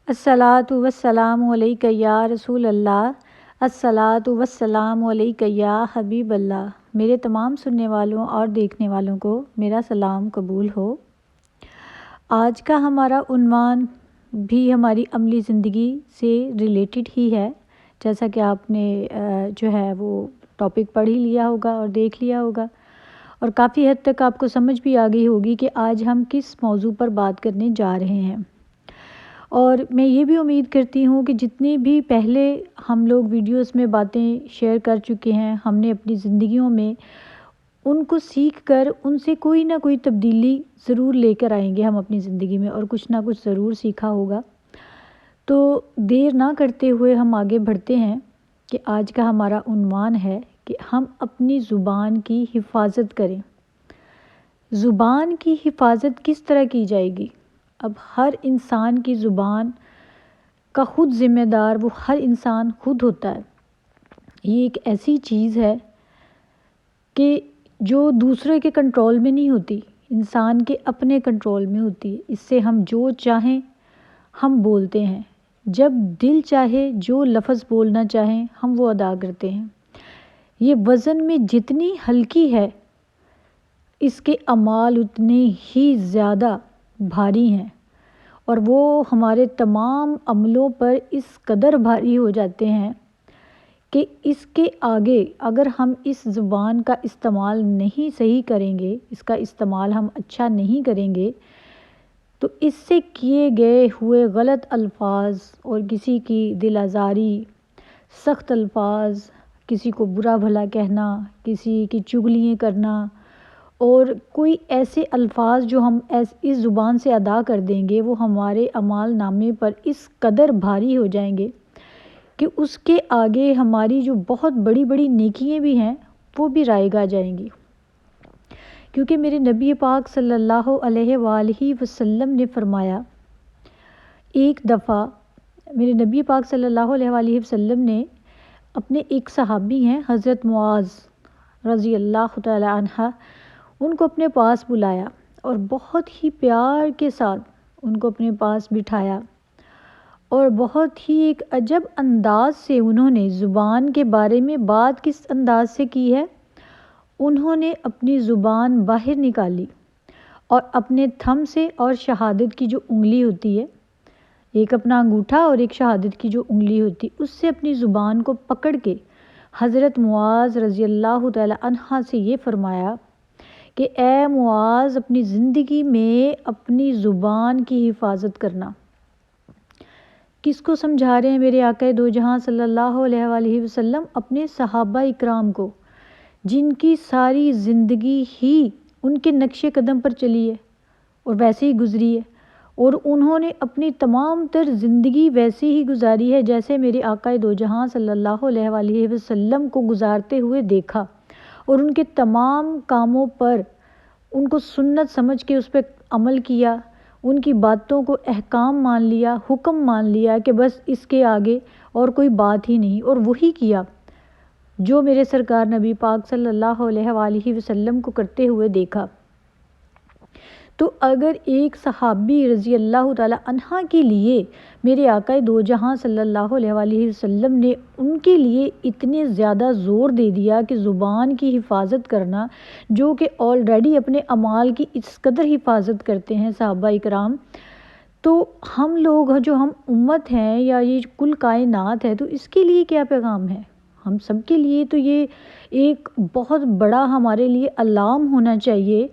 الصلاۃ والسلام علیک یا رسول اللہ، الصلاۃ والسلام علیک یا حبیب اللہ۔ میرے تمام سننے والوں اور دیکھنے والوں کو میرا سلام قبول ہو۔ آج کا ہمارا عنوان بھی ہماری عملی زندگی سے ریلیٹڈ ہی ہے، جیسا کہ آپ نے جو ہے وہ ٹاپک پڑھ ہی لیا ہوگا اور دیکھ لیا ہوگا، اور کافی حد تک آپ کو سمجھ بھی آ گئی ہوگی کہ آج ہم کس موضوع پر بات کرنے جا رہے ہیں۔ اور میں یہ بھی امید کرتی ہوں کہ جتنی بھی پہلے ہم لوگ ویڈیوز میں باتیں شیئر کر چکے ہیں، ہم نے اپنی زندگیوں میں ان کو سیکھ کر ان سے کوئی نہ کوئی تبدیلی ضرور لے کر آئیں گے ہم اپنی زندگی میں، اور کچھ نہ کچھ ضرور سیکھا ہوگا۔ تو دیر نہ کرتے ہوئے ہم آگے بڑھتے ہیں کہ آج کا ہمارا عنوان ہے کہ ہم اپنی زبان کی حفاظت کریں۔ زبان کی حفاظت کس طرح کی جائے گی؟ اب ہر انسان کی زبان کا خود ذمہ دار وہ ہر انسان خود ہوتا ہے۔ یہ ایک ایسی چیز ہے کہ جو دوسرے کے کنٹرول میں نہیں ہوتی، انسان کے اپنے کنٹرول میں ہوتی ہے۔ اس سے ہم جو چاہیں ہم بولتے ہیں، جب دل چاہے جو لفظ بولنا چاہیں ہم وہ ادا کرتے ہیں۔ یہ وزن میں جتنی ہلکی ہے، اس کے اعمال اتنے ہی زیادہ بھاری ہیں، اور وہ ہمارے تمام عملوں پر اس قدر بھاری ہو جاتے ہیں کہ اس کے آگے اگر ہم اس زبان کا استعمال نہیں صحیح کریں گے، اس کا استعمال ہم اچھا نہیں کریں گے، تو اس سے کیے گئے ہوئے غلط الفاظ اور کسی کی دل آزاری، سخت الفاظ، کسی کو برا بھلا کہنا، کسی کی چغلیاں کرنا، اور کوئی ایسے الفاظ جو ہم اس زبان سے ادا کر دیں گے، وہ ہمارے اعمال نامے پر اس قدر بھاری ہو جائیں گے کہ اس کے آگے ہماری جو بہت بڑی بڑی نیکیاں بھی ہیں وہ بھی رائگاں جائیں گی۔ کیونکہ میرے نبی پاک صلی اللہ علیہ وآلہ وسلم نے فرمایا، ایک دفعہ میرے نبی پاک صلی اللہ علیہ وآلہ وسلم نے اپنے ایک صحابی ہیں حضرت معاذ رضی اللہ تعالی عنہ، ان کو اپنے پاس بلایا اور بہت ہی پیار کے ساتھ ان کو اپنے پاس بٹھایا، اور بہت ہی ایک عجب انداز سے انہوں نے زبان کے بارے میں بات کس انداز سے کی ہے۔ انہوں نے اپنی زبان باہر نکالی اور اپنے تھم سے، اور شہادت کی جو انگلی ہوتی ہے، ایک اپنا انگوٹھا اور ایک شہادت کی جو انگلی ہوتی، اس سے اپنی زبان کو پکڑ کے حضرت معاذ رضی اللہ تعالی عنہ سے یہ فرمایا کہ اے معاذ، اپنی زندگی میں اپنی زبان کی حفاظت کرنا۔ کس کو سمجھا رہے ہیں میرے آقا دو جہاں صلی اللہ علیہ وآلہ وسلم؟ اپنے صحابہ اکرام کو، جن کی ساری زندگی ہی ان کے نقش قدم پر چلی ہے اور ویسے ہی گزری ہے، اور انہوں نے اپنی تمام تر زندگی ویسے ہی گزاری ہے جیسے میرے آقا دو جہاں صلی اللہ علیہ وآلہ وسلم کو گزارتے ہوئے دیکھا، اور ان کے تمام کاموں پر ان کو سنت سمجھ کے اس پہ عمل کیا، ان کی باتوں کو احکام مان لیا، حکم مان لیا کہ بس اس کے آگے اور کوئی بات ہی نہیں، اور وہی کیا جو میرے سرکار نبی پاک صلی اللہ علیہ وآلہ وسلم کو کرتے ہوئے دیکھا۔ تو اگر ایک صحابی رضی اللہ تعالی عنہ کے لیے میرے آقا دو جہاں صلی اللہ علیہ وآلہ وسلم نے ان کے لیے اتنے زیادہ زور دے دیا کہ زبان کی حفاظت کرنا، جو کہ آلریڈی اپنے اعمال کی اس قدر حفاظت کرتے ہیں صحابہ اکرام، تو ہم لوگ جو ہم امت ہیں یا یہ کل کائنات ہے، تو اس کے لیے کیا پیغام ہے؟ ہم سب کے لیے تو یہ ایک بہت بڑا ہمارے لیے الارم ہونا چاہیے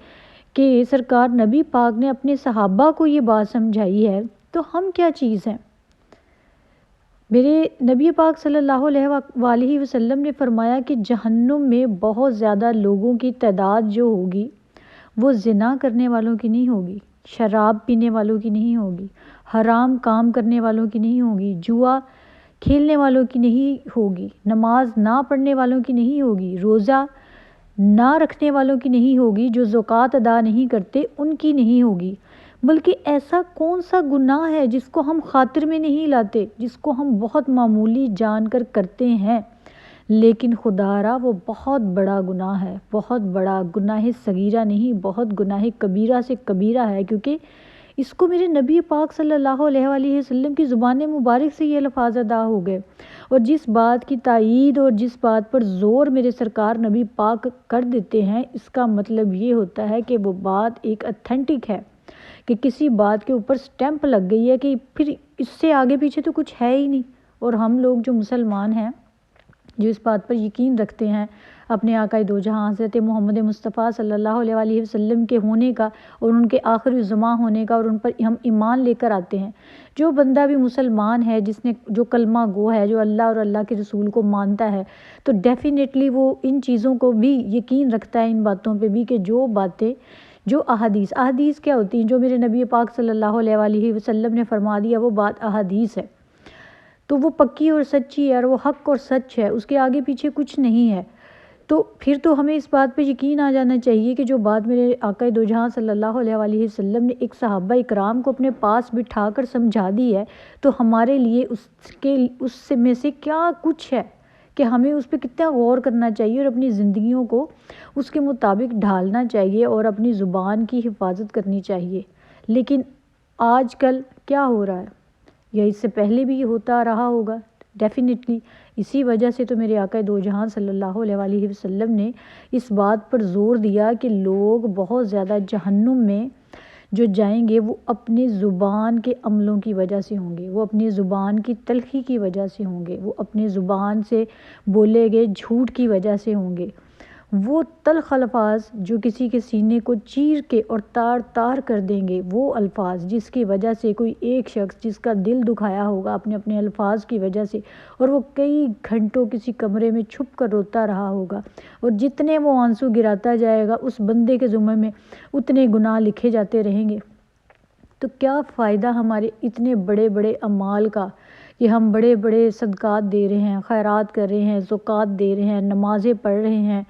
کہ سرکار نبی پاک نے اپنے صحابہ کو یہ بات سمجھائی ہے، تو ہم کیا چیز ہیں؟ میرے نبی پاک صلی اللہ علیہ وآلہ وسلم نے فرمایا کہ جہنم میں بہت زیادہ لوگوں کی تعداد جو ہوگی وہ زنا کرنے والوں کی نہیں ہوگی، شراب پینے والوں کی نہیں ہوگی، حرام کام کرنے والوں کی نہیں ہوگی، جوا کھیلنے والوں کی نہیں ہوگی، نماز نہ پڑھنے والوں کی نہیں ہوگی، روزہ نہ رکھنے والوں کی نہیں ہوگی، جو زکوٰۃ ادا نہیں کرتے ان کی نہیں ہوگی۔ بلکہ ایسا کون سا گناہ ہے جس کو ہم خاطر میں نہیں لاتے، جس کو ہم بہت معمولی جان کر کرتے ہیں، لیکن خدا را وہ بہت بڑا گناہ ہے، بہت بڑا گناہ صغیرہ نہیں، بہت گناہ کبیرہ سے کبیرہ ہے، کیونکہ اس کو میرے نبی پاک صلی اللہ علیہ وآلہ وسلم کی زبان مبارک سے یہ الفاظ ادا ہو گئے، اور جس بات کی تائید اور جس بات پر زور میرے سرکار نبی پاک کر دیتے ہیں، اس کا مطلب یہ ہوتا ہے کہ وہ بات ایک اتھینٹک ہے، کہ کسی بات کے اوپر سٹیمپ لگ گئی ہے کہ پھر اس سے آگے پیچھے تو کچھ ہے ہی نہیں۔ اور ہم لوگ جو مسلمان ہیں، جو اس بات پر یقین رکھتے ہیں اپنے آقا دو جہاں حضرت محمد مصطفیٰ صلی اللہ علیہ وآلہ وسلم کے ہونے کا اور ان کے آخر الزماں ہونے کا، اور ان پر ہم ایمان لے کر آتے ہیں، جو بندہ بھی مسلمان ہے، جس نے جو کلمہ گو ہے، جو اللہ اور اللہ کے رسول کو مانتا ہے، تو ڈیفینیٹلی وہ ان چیزوں کو بھی یقین رکھتا ہے، ان باتوں پہ بھی، کہ جو باتیں، جو احادیث کیا ہوتی ہیں، جو میرے نبی پاک صلی اللہ علیہ وآلہ وسلم نے فرما دیا، وہ بات احادیث ہے، تو وہ پکی اور سچی ہے، اور وہ حق اور سچ ہے، اس کے آگے پیچھے کچھ نہیں ہے۔ تو پھر تو ہمیں اس بات پہ یقین آ جانا چاہیے کہ جو بات میرے آقا دو جہاں صلی اللہ علیہ وآلہ وسلم نے ایک صحابہ اکرام کو اپنے پاس بٹھا کر سمجھا دی ہے، تو ہمارے لیے اس میں سے کیا کچھ ہے کہ ہمیں اس پہ کتنا غور کرنا چاہیے، اور اپنی زندگیوں کو اس کے مطابق ڈھالنا چاہیے، اور اپنی زبان کی حفاظت کرنی چاہیے۔ لیکن آج کل کیا ہو رہا ہے، یا اس سے پہلے بھی یہ ہوتا رہا ہوگا ڈیفینیٹلی، اسی وجہ سے تو میرے آقا دو جہاں صلی اللہ علیہ وآلہ وسلم نے اس بات پر زور دیا کہ لوگ بہت زیادہ جہنم میں جو جائیں گے، وہ اپنی زبان کے عملوں کی وجہ سے ہوں گے، وہ اپنی زبان کی تلخی کی وجہ سے ہوں گے، وہ اپنی زبان سے بولے گئے جھوٹ کی وجہ سے ہوں گے، وہ تلخ الفاظ جو کسی کے سینے کو چیر کے اور تار تار کر دیں گے، وہ الفاظ جس کی وجہ سے کوئی ایک شخص جس کا دل دکھایا ہوگا اپنے الفاظ کی وجہ سے، اور وہ کئی گھنٹوں کسی کمرے میں چھپ کر روتا رہا ہوگا، اور جتنے وہ آنسو گراتا جائے گا اس بندے کے ذمہ میں اتنے گناہ لکھے جاتے رہیں گے۔ تو کیا فائدہ ہمارے اتنے بڑے بڑے اعمال کا کہ ہم بڑے بڑے صدقات دے رہے ہیں، خیرات کر رہے ہیں، زکوٰۃ دے رہے ہیں، نمازیں پڑھ رہے ہیں،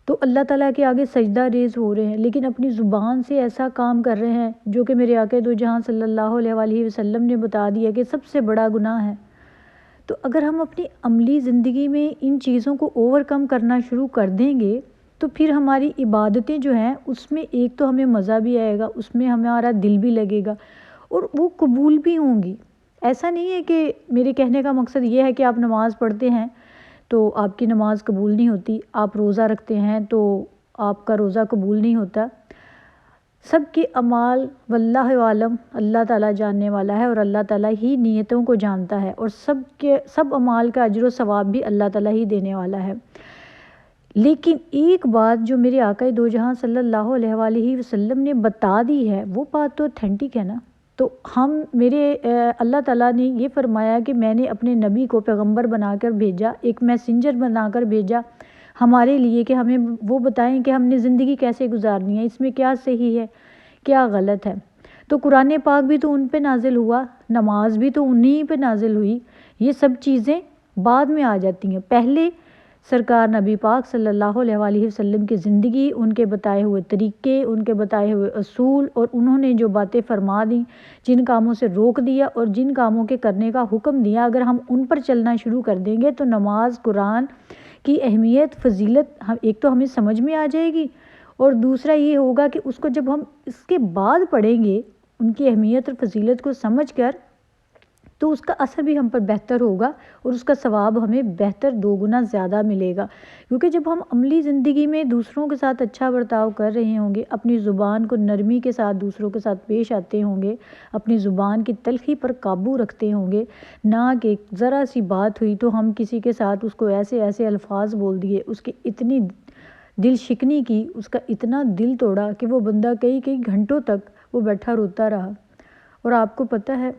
تو اللہ تعالیٰ کے آگے سجدہ ریز ہو رہے ہیں، لیکن اپنی زبان سے ایسا کام کر رہے ہیں جو کہ میرے آقا دو جہاں صلی اللہ علیہ وآلہ وسلم نے بتا دیا کہ سب سے بڑا گناہ ہے۔ تو اگر ہم اپنی عملی زندگی میں ان چیزوں کو اوور کم کرنا شروع کر دیں گے، تو پھر ہماری عبادتیں جو ہیں اس میں ایک تو ہمیں مزہ بھی آئے گا، اس میں ہمارا دل بھی لگے گا، اور وہ قبول بھی ہوں گی۔ ایسا نہیں ہے کہ میرے کہنے کا مقصد یہ ہے کہ آپ نماز پڑھتے ہیں تو آپ کی نماز قبول نہیں ہوتی، آپ روزہ رکھتے ہیں تو آپ کا روزہ قبول نہیں ہوتا۔ سب کے اعمال واللہ عالم، اللہ تعالیٰ جاننے والا ہے، اور اللہ تعالیٰ ہی نیتوں کو جانتا ہے، اور سب اعمال کا اجر و ثواب بھی اللہ تعالیٰ ہی دینے والا ہے۔ لیکن ایک بات جو میرے آقا دو جہاں صلی اللہ علیہ وآلہ وسلم نے بتا دی ہے، وہ بات تو اتھینٹک ہے نا۔ تو اللہ تعالیٰ نے یہ فرمایا کہ میں نے اپنے نبی کو پیغمبر بنا کر بھیجا، ایک میسنجر بنا کر بھیجا ہمارے لیے، کہ ہمیں وہ بتائیں کہ ہم نے زندگی کیسے گزارنی ہے، اس میں کیا صحیح ہے، کیا غلط ہے۔ تو قرآن پاک بھی تو ان پہ نازل ہوا، نماز بھی تو انہی پہ نازل ہوئی، یہ سب چیزیں بعد میں آ جاتی ہیں۔ پہلے سرکار نبی پاک صلی اللہ علیہ وآلہ وسلم کی زندگی، ان کے بتائے ہوئے طریقے، ان کے بتائے ہوئے اصول، اور انہوں نے جو باتیں فرما دیں، جن کاموں سے روک دیا اور جن کاموں کے کرنے کا حکم دیا، اگر ہم ان پر چلنا شروع کر دیں گے تو نماز، قرآن کی اہمیت، فضیلت ایک تو ہمیں سمجھ میں آ جائے گی، اور دوسرا یہ ہوگا کہ اس کو جب ہم اس کے بعد پڑھیں گے، ان کی اہمیت اور فضیلت کو سمجھ کر، تو اس کا اثر بھی ہم پر بہتر ہوگا، اور اس کا ثواب ہمیں بہتر 2 گنا زیادہ ملے گا۔ کیونکہ جب ہم عملی زندگی میں دوسروں کے ساتھ اچھا برتاؤ کر رہے ہوں گے، اپنی زبان کو نرمی کے ساتھ دوسروں کے ساتھ پیش آتے ہوں گے، اپنی زبان کی تلخی پر قابو رکھتے ہوں گے، نہ کہ ذرا سی بات ہوئی تو ہم کسی کے ساتھ اس کو ایسے الفاظ بول دیے، اس کی اتنی دل شکنی کی، اس کا اتنا دل توڑا کہ وہ بندہ کئی گھنٹوں تک وہ بیٹھا روتا رہا۔ اور آپ کو پتہ ہے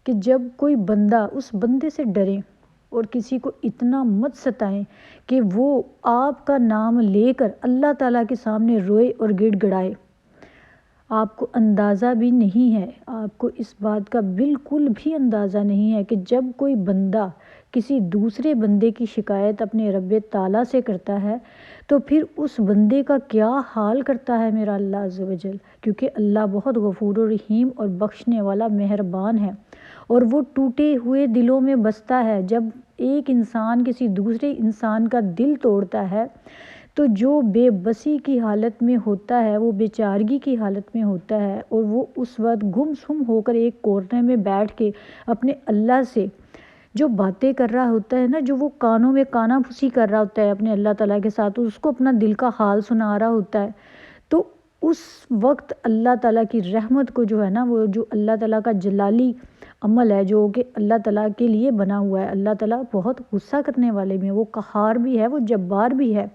کہ جب کوئی بندہ اس بندے سے ڈرے اور کسی کو اتنا مت ستائیں کہ وہ آپ کا نام لے کر اللہ تعالیٰ کے سامنے روئے اور گڑ گڑائے، آپ کو اندازہ بھی نہیں ہے، آپ کو اس بات کا بالکل بھی اندازہ نہیں ہے کہ جب کوئی بندہ کسی دوسرے بندے کی شکایت اپنے رب تعالیٰ سے کرتا ہے تو پھر اس بندے کا کیا حال کرتا ہے میرا اللہ عز و جل، کیونکہ اللہ بہت غفور و رحیم اور بخشنے والا مہربان ہے، اور وہ ٹوٹے ہوئے دلوں میں بستا ہے۔ جب ایک انسان کسی دوسرے انسان کا دل توڑتا ہے تو جو بے بسی کی حالت میں ہوتا ہے، وہ بیچارگی کی حالت میں ہوتا ہے، اور وہ اس وقت گم سم ہو کر ایک کورنر میں بیٹھ کے اپنے اللہ سے جو باتیں کر رہا ہوتا ہے نا، جو وہ کانوں میں کانا پھوسی کر رہا ہوتا ہے اپنے اللہ تعالیٰ کے ساتھ، اس کو اپنا دل کا حال سنا رہا ہوتا ہے، تو اس وقت اللہ تعالیٰ کی رحمت کو جو ہے نا، وہ جو اللہ تعالیٰ کا جلالی عمل ہے جو کہ اللہ تعالیٰ کے لیے بنا ہوا ہے، اللہ تعالیٰ بہت غصہ کرنے والے بھی ہیں، وہ قہار بھی ہے، وہ جبار بھی ہے۔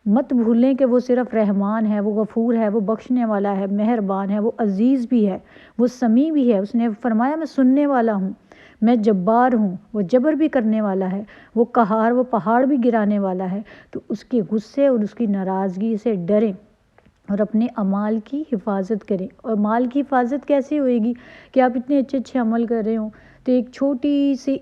مت بھولیں کہ وہ صرف رحمان ہے، وہ غفور ہے، وہ بخشنے والا ہے، مہربان ہے، وہ عزیز بھی ہے، وہ سمیع بھی ہے۔ اس نے فرمایا میں سننے والا ہوں، میں جبار ہوں، وہ جبر بھی کرنے والا ہے، وہ قہار، وہ پہاڑ بھی گرانے والا ہے۔ تو اس کے غصے اور اس کی ناراضگی سے ڈریں اور اپنے اعمال کی حفاظت کریں۔ اور مال کی حفاظت کیسے ہوئے گی کہ آپ اتنے اچھے اچھے عمل کر رہے ہوں، تو ایک چھوٹی سی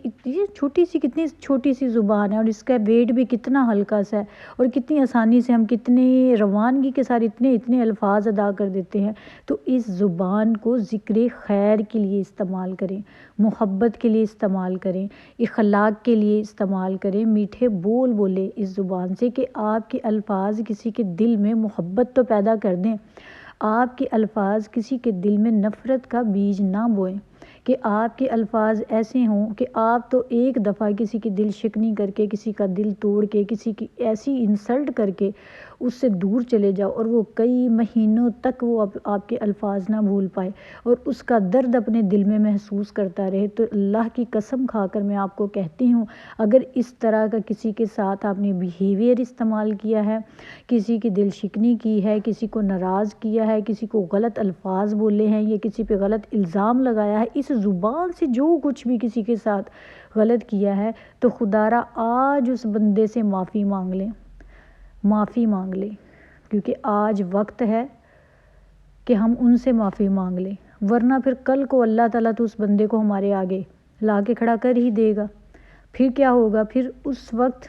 کتنی چھوٹی سی زبان ہے، اور اس کا ویٹ بھی کتنا ہلکا سا ہے، اور کتنی آسانی سے ہم کتنی روانگی کے ساتھ اتنے الفاظ ادا کر دیتے ہیں۔ تو اس زبان کو ذکر خیر کے لیے استعمال کریں، محبت کے لیے استعمال کریں، اخلاق کے لیے استعمال کریں، میٹھے بول بولے اس زبان سے کہ آپ کے الفاظ کسی کے دل میں محبت تو پیدا کر دیں، آپ کے الفاظ کسی کے دل میں نفرت کا بیج نہ بوئیں، کہ آپ کے الفاظ ایسے ہوں کہ آپ تو ایک دفعہ کسی کی دل شکنی کر کے، کسی کا دل توڑ کے، کسی کی ایسی انسلٹ کر کے اس سے دور چلے جاؤ، اور وہ کئی مہینوں تک وہ آپ کے الفاظ نہ بھول پائے، اور اس کا درد اپنے دل میں محسوس کرتا رہے۔ تو اللہ کی قسم کھا کر میں آپ کو کہتی ہوں، اگر اس طرح کا کسی کے ساتھ آپ نے بیہیویئر استعمال کیا ہے، کسی کی دل شکنی کی ہے، کسی کو ناراض کیا ہے، کسی کو غلط الفاظ بولے ہیں، یا کسی پہ غلط الزام لگایا ہے، اس زبان سے جو کچھ بھی کسی کے ساتھ غلط کیا ہے، تو خدا را آج اس بندے سے معافی مانگ لیں، معافی مانگ لیں، کیونکہ آج وقت ہے کہ ہم ان سے معافی مانگ لیں، ورنہ پھر کل کو اللہ تعالیٰ تو اس بندے کو ہمارے آگے لا کے کھڑا کر ہی دے گا۔ پھر کیا ہوگا؟ پھر اس وقت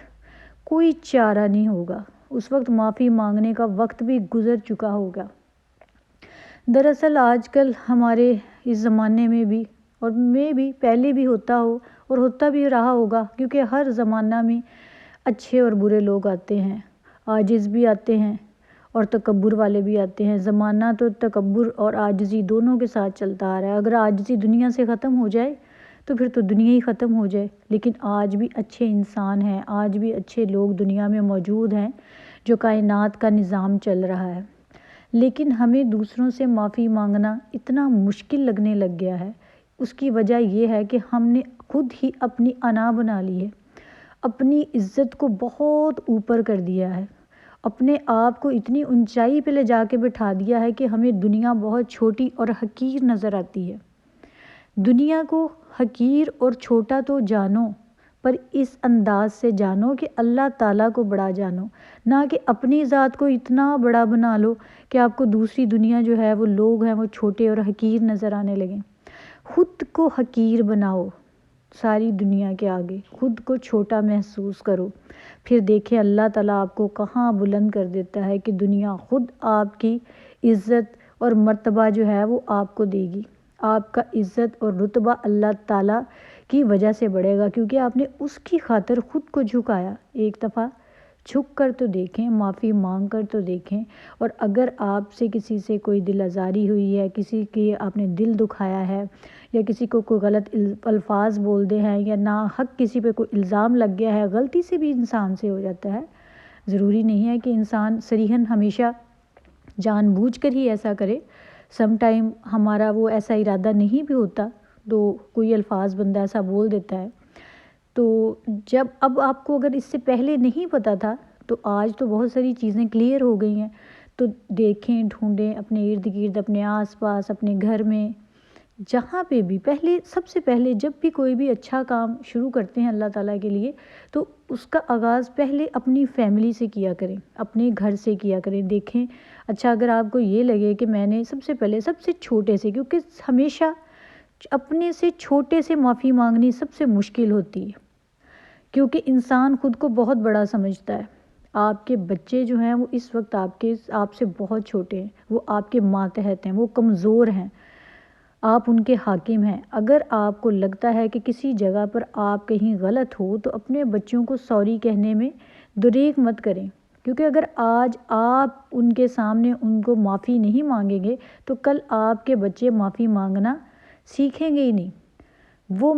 کوئی چارہ نہیں ہوگا، اس وقت معافی مانگنے کا وقت بھی گزر چکا ہوگا۔ دراصل آج کل ہمارے اس زمانے میں بھی، اور میں بھی پہلے بھی ہوتا ہو اور ہوتا بھی رہا ہوگا، کیونکہ ہر زمانہ میں اچھے اور برے لوگ آتے ہیں، عاجز بھی آتے ہیں اور تکبر والے بھی آتے ہیں۔ زمانہ تو تکبر اور عاجزی دونوں کے ساتھ چلتا آ رہا ہے۔ اگر عاجزی دنیا سے ختم ہو جائے تو پھر تو دنیا ہی ختم ہو جائے، لیکن آج بھی اچھے انسان ہیں، آج بھی اچھے لوگ دنیا میں موجود ہیں، جو کائنات کا نظام چل رہا ہے۔ لیکن ہمیں دوسروں سے معافی مانگنا اتنا مشکل لگنے لگ گیا ہے۔ اس کی وجہ یہ ہے کہ ہم نے خود ہی اپنی انا بنا لی ہے، اپنی عزت کو بہت اوپر کر دیا ہے، اپنے آپ کو اتنی اونچائی پہ لے جا کے بٹھا دیا ہے کہ ہمیں دنیا بہت چھوٹی اور حقیر نظر آتی ہے۔ دنیا کو حقیر اور چھوٹا تو جانو، پر اس انداز سے جانو کہ اللہ تعالیٰ کو بڑا جانو، نہ کہ اپنی ذات کو اتنا بڑا بنا لو کہ آپ کو دوسری دنیا جو ہے، وہ لوگ ہیں، وہ چھوٹے اور حقیر نظر آنے لگیں۔ خود کو حقیر بناؤ ساری دنیا کے آگے، خود کو چھوٹا محسوس کرو، پھر دیکھیں اللہ تعالیٰ آپ کو کہاں بلند کر دیتا ہے کہ دنیا خود آپ کی عزت اور مرتبہ جو ہے وہ آپ کو دے گی۔ آپ کا عزت اور رتبہ اللہ تعالیٰ کی وجہ سے بڑھے گا، کیونکہ آپ نے اس کی خاطر خود کو جھکایا۔ ایک دفعہ جھک کر تو دیکھیں، معافی مانگ کر تو دیکھیں، اور اگر آپ سے کسی سے کوئی دل آزاری ہوئی ہے، کسی کی آپ نے دل دکھایا ہے، یا کسی کو کوئی غلط الفاظ بول دے ہیں، یا ناحق کسی پہ کوئی الزام لگ گیا ہے، غلطی سے بھی انسان سے ہو جاتا ہے، ضروری نہیں ہے کہ انسان صریحاً ہمیشہ جان بوجھ کر ہی ایسا کرے، سم ٹائم ہمارا وہ ایسا ارادہ نہیں بھی ہوتا، تو کوئی الفاظ بندہ ایسا بول دیتا ہے۔ تو جب اب آپ کو اگر اس سے پہلے نہیں پتہ تھا، تو آج تو بہت ساری چیزیں کلیئر ہو گئی ہیں، تو دیکھیں، ڈھونڈیں اپنے ارد گرد، اپنے آس پاس، اپنے گھر میں، جہاں پہ بھی، سب سے پہلے جب بھی کوئی بھی اچھا کام شروع کرتے ہیں اللہ تعالیٰ کے لیے، تو اس کا آغاز پہلے اپنی فیملی سے کیا کریں، اپنے گھر سے کیا کریں۔ دیکھیں، اچھا اگر آپ کو یہ لگے کہ میں نے سب سے پہلے سب سے چھوٹے سے، کیونکہ ہمیشہ اپنے سے چھوٹے سے معافی مانگنی سب سے مشکل ہوتی ہے، کیونکہ انسان خود کو بہت بڑا سمجھتا ہے۔ آپ کے بچے جو ہیں وہ اس وقت آپ سے بہت چھوٹے ہیں، وہ آپ کے ماتحت ہیں، وہ کمزور ہیں، آپ ان کے حاکم ہیں۔ اگر آپ کو لگتا ہے کہ کسی جگہ پر آپ کہیں غلط ہو، تو اپنے بچوں کو سوری کہنے میں دریغ مت کریں، کیونکہ اگر آج آپ ان کے سامنے ان کو معافی نہیں مانگیں گے تو کل آپ کے بچے معافی مانگنا سیکھیں گے ہی نہیں۔ وہ